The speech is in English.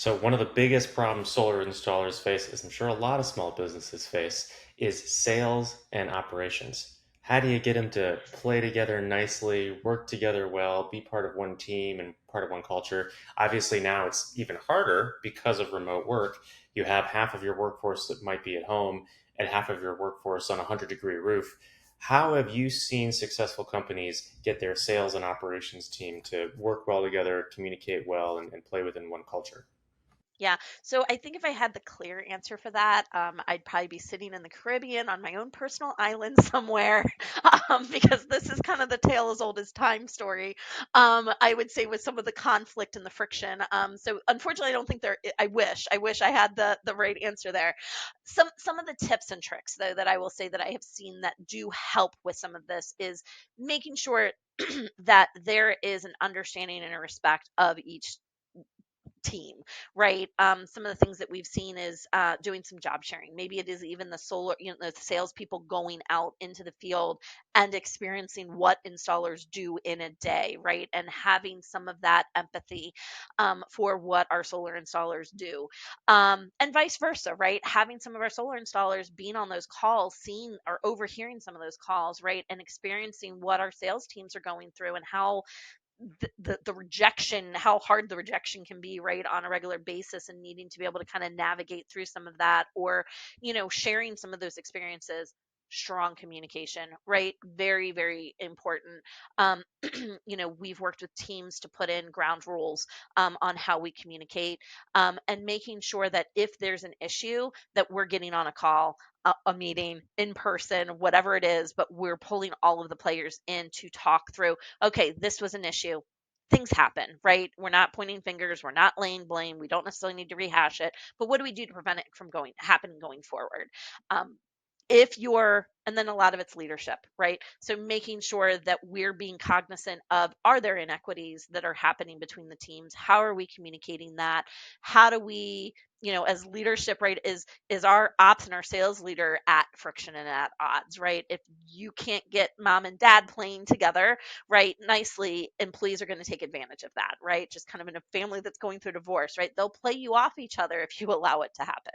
So one of the biggest problems solar installers face, as I'm sure a lot of small businesses face, is sales and operations. How do you get them to play together nicely, work together well, be part of one team and part of one culture? Obviously, now it's even harder because of remote work. You have half of your workforce that might be at home and half of your workforce on a 100-degree roof. How have you seen successful companies get their sales and operations team to work well together, communicate well, and play within one culture? Yeah. So I think if I had the clear answer for that, I'd probably be sitting in the Caribbean on my own personal island somewhere, because this is kind of the tale as old as time story. I would say with some of the conflict and the friction. So unfortunately, I don't think there. I wish I had the right answer there. Some of the tips and tricks though that I will say that I have seen that do help with some of this is making sure that there is an understanding and a respect of each team, right? Some of the things that we've seen is doing some job sharing. Maybe it is even the solar, the salespeople going out into the field and experiencing what installers do in a day, right? And having some of that empathy for what our solar installers do, and vice versa, right? Having some of our solar installers being on those calls, seeing or overhearing some of those calls, right? And experiencing what our sales teams are going through and how the rejection, how hard the rejection can be, right, on a regular basis, and needing to be able to kind of navigate through some of that, or sharing some of those experiences. Strong communication, right? Very, very important. um we've worked with teams to put in ground rules on how we communicate, and making sure that if there's an issue that we're getting on a call, a meeting in person, whatever it is, but we're pulling all of the players in to talk through, okay, this was an issue. Things happen, right? We're not pointing fingers, we're not laying blame, we don't necessarily need to rehash it, but what do we do to prevent it from going happening going forward? Um, if you're and then a lot of it's leadership, right? So making sure that we're being cognizant of, are there inequities that are happening between the teams? How are we communicating that? How do we, as leadership, right, is our ops and our sales leader at friction and at odds, right? If you can't get mom and dad playing together, right, nicely, employees are going to take advantage of that, right? Just kind of in a family that's going through divorce, right? They'll play you off each other if you allow it to happen.